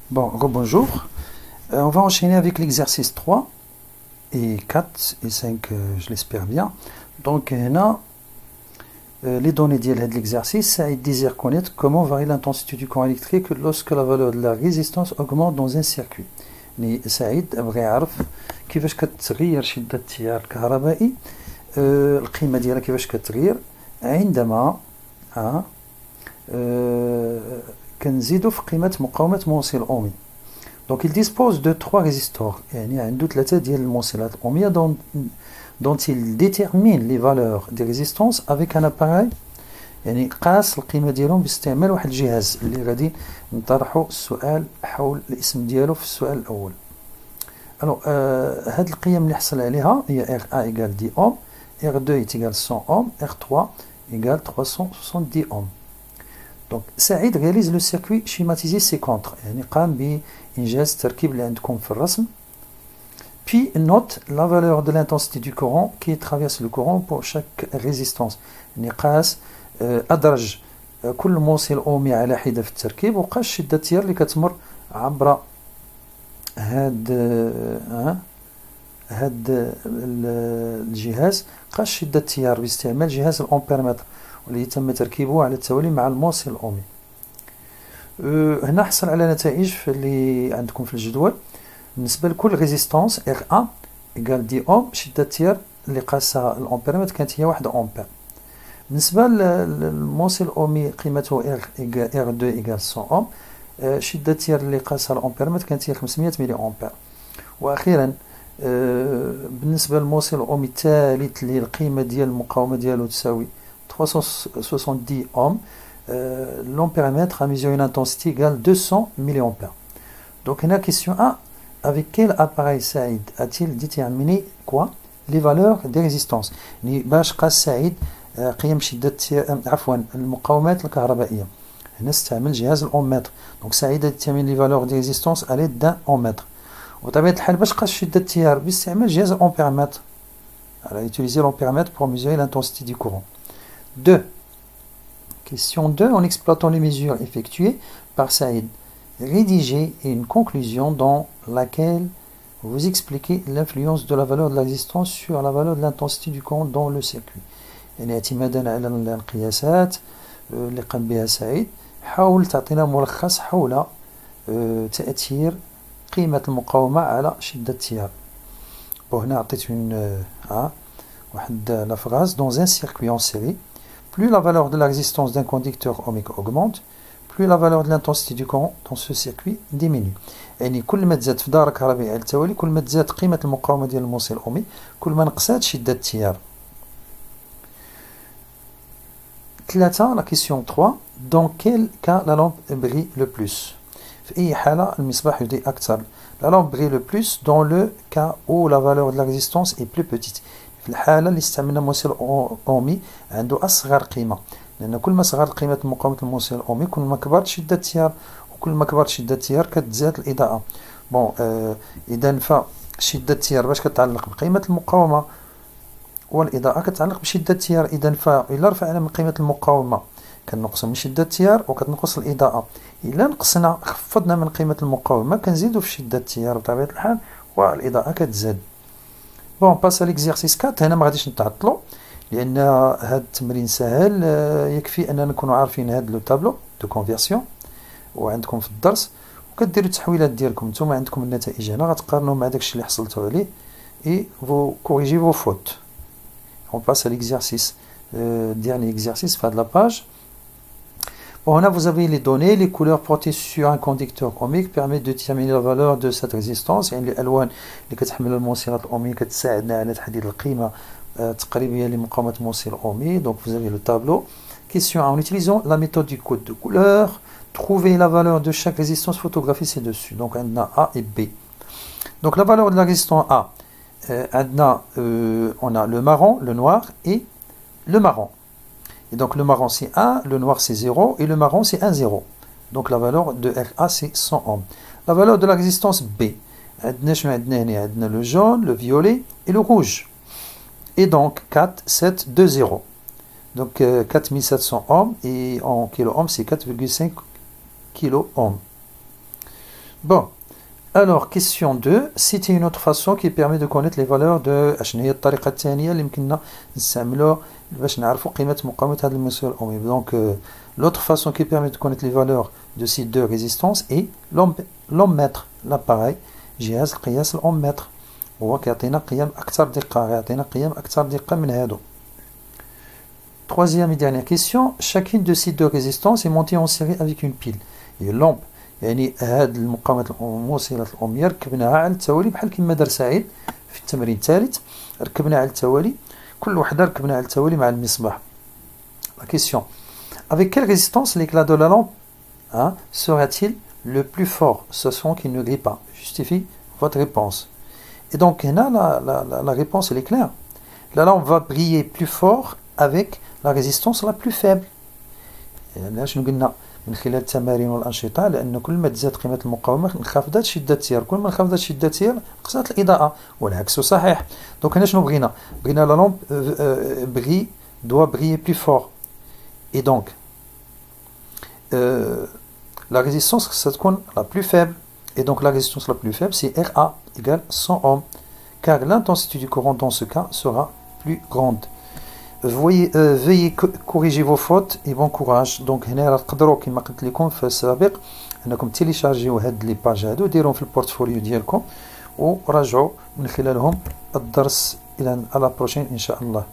Bon, rebonjour. On va enchaîner avec l'exercice 3 et 4 et 5, je l'espère bien. Donc, les données de l'exercice, ça désire connaître comment varie l'intensité du courant électrique lorsque la valeur de la résistance augmente dans un circuit. سعيد أبغى يعرف كيفاش كتغير شدة التيار الكهربائي القيمة ديالها كيفاش كتغير عندما كنزيدو في قيمة مقاومة موصل أومي. Donc il dispose de 3 résistors, يعني عنده 3 ديال الموصلات الأومية dont il détermine les valeurs des résistances avec un appareil يعني قاس القيمة ديالهم باستعمال واحد الجهاز اللي غادي نطرحوا السؤال حول الاسم ديالو في السؤال الأول. Alors هاد القيم اللي حصل عليها هي R1 égale 10 ohms, R2 est égal 100 ohms, R3 égale 370 ohms. Donc سعيد réalise le circuit schématisé ci-contre, يعني قام بإنجاز التركيب اللي عندكم في الرسم. Puis note la valeur de l'intensité du courant qui traverse le courant pour chaque résistance. يعني قاس أدرج كل موصل أومي على حدة في التركيب وقاس شدة التيار اللي كتمر عبر هاد الجهاز. قاس شدة التيار باستعمال جهاز الأمبيرمتر والذي تم تركيبه على التوالي مع الموصل الأومي. هنا حصل على نتائج اللي عندكم في الجدول. بالنسبة لكل ريزيستانس R1 إيكال 10 أوم شدة التيار اللي قاسها الأمبيرمتر كانت هي 1 أمبير. بالنسبة للموصل الأومي قيمته R2 إيكال 100 أوم شدة التيار اللي قاسها الأمبيرمتر كانت هي 500 ملي أمبير. وأخيرا بالنسبة للموصل الأومي الثالث اللي القيمة ديال المقاومة ديالو تساوي 370 ohms, l'ampéromètre a mesuré une intensité égale 200 mA. Donc, la question 1, avec quel appareil Saïd a-t-il déterminé quoi? Les valeurs des résistances. باش قاس سعيد قيم شدة عفوا المقاومات الكهربائية. هنا استعمل جهاز الأومتر. Donc سعيد a déterminé les valeurs des résistances à l'aide d'un ohmmètre. وطبيعة الحال باش قاس شدة التيار باستعمال جهاز الأمبيرمتر. Elle a utilisé l'ampéromètre pour mesurer l'intensité du courant. 2. Question 2. En exploitant les mesures effectuées par Saïd, rédigez une conclusion dans laquelle vous expliquez l'influence de la valeur de la résistance sur la valeur de l'intensité du courant dans le circuit. يعني اعتمادا على القياسات اللي قام بها سعيد حاول تعطينا ملخص حول تأثير قيمة المقاومة على شدة التيار. وهنا عطيت واحد la phrase dans un circuit en série. Plus la valeur de la résistance d'un conducteur ohmique augmente, plus la valeur de l'intensité du courant dans ce circuit diminue. يعني كل ما تزاد في دارة كهربائية على التوالي كل ما تزاد قيمة المقاومة ديال الموصل الأومي كل ما نقصات شدة التيار. 3. La question 3. Dans quel cas la lampe brille le plus? في أي حالة المصباح يضيء أكثر؟ La lampe brille le plus dans le cas où la valeur de la résistance est plus petite. في الحالة اللي استعملنا موصل أومي عنده أصغر قيمة، لأن كل ما صغرت قيمة مقاومة الموصل الأومي كل ما كبرت شدة التيار، وكل ما كبرت شدة التيار كتزاد الإضاءة. بون إذا فشدة التيار باش كتعلق بقيمة المقاومة والإضاءة كتعلق بشدة التيار. إذا فإلا رفعنا من قيمة المقاومة كنقص من شدة التيار وكتنقص الإضاءة. إلا نقصنا خفضنا من قيمة المقاومة كنزيدو في شدة التيار بطبيعة الحال والإضاءة كتزاد. بون باس ليكزيرسيس 4. هنا ما غاديش نتعطلو لأن هاد التمرين سهل، يكفي أننا نكونوا عارفين هاد لو تابلو دو كونفيرسيون وعندكم في الدرس وكديروا التحويلات ديالكم. نتوما عندكم النتائج هنا غتقارنوا مع داكشي اللي حصلتوا عليه et vous corrigez vos fautes. On passe à l'exercice, dernier exercice, fin de la page. Bon, là vous avez les données, les couleurs portées sur un conducteur ohmique permettent de déterminer la valeur de cette résistance. يعني الألوان اللي كتحمل الموصلات الأومية كتساعدنا على تحديد القيمة التقريبية لمقاومة الموصل الأومي. Donc vous avez le tableau. Question 1. En utilisant la méthode du code de couleur, trouvez la valeur de chaque résistance photographiée ci-dessus. Donc on a A et B. Donc la valeur de la résistance A, on a le marron, le noir et le marron. Et donc le marron c'est 1, le noir c'est 0 et le marron c'est 1, 0. Donc la valeur de RA c'est 100 ohms. La valeur de la résistance B, le jaune, le violet et le rouge. Et donc 4, 7, 2, 0. Donc 4700 ohms et en kilo ohms c'est 4,5 kilo ohms. Bon, alors question 2, citer une autre façon qui permet de connaître les valeurs de شنو هي الطريقة الثانية اللي يمكننا نستعملوها باش نعرفوا قيمة مقاومة هذا الموصل الأومي. Donc l'autre façon qui permet de connaître les valeurs de ces deux résistances est l'ohmmètre, l'appareil جهاز القياس الأوممتر، هو كيعطينا قيم أكثر دقة، يعطينا قيم أكثر دقة من هادو. Troisième et dernière question, chacune de ces deux résistances est montée en série avec une pile. Et lampe يعني هاد المقاومات الموصلات الأومية ركبناها على التوالي بحال كما دار سعيد في التمرين الثالث، ركبنا على التوالي كل وحدة ركبنا على التوالي مع المصباح. La question, avec quelle résistance l'éclat de la lampe sera-t-il le plus fort, sachant qu'il ne grille pas? Justifie votre réponse. Et donc là, la réponse elle est claire. La lampe va briller plus fort avec la résistance la plus faible. يعني شنو قلنا من خلال التمارين والأنشطة، لأن كل ما تزاد قيمة المقاومة انخفضت شدة التيار، كل ما انخفضت شدة التيار نقصت الإضاءة، والعكس صحيح. دونك هنا شنو بغينا لا لامب brille doit briller plus fort. Et donc la résistance ça تكون la plus faible. Et donc la résistance la plus faible c'est RA égale 100 ohms, car l'intensité du courant dans ce cas sera plus grande. Veuillez corriger vos fautes et bon courage. Donc هنا راه تقدروا كما قلت لكم في السابق انكم تيليشارجيو هاد لي باج هادو ديروهم في البورتفوليو ديالكم وراجعوا من خلالهم الدرس. الى على بروشين ان شاء الله.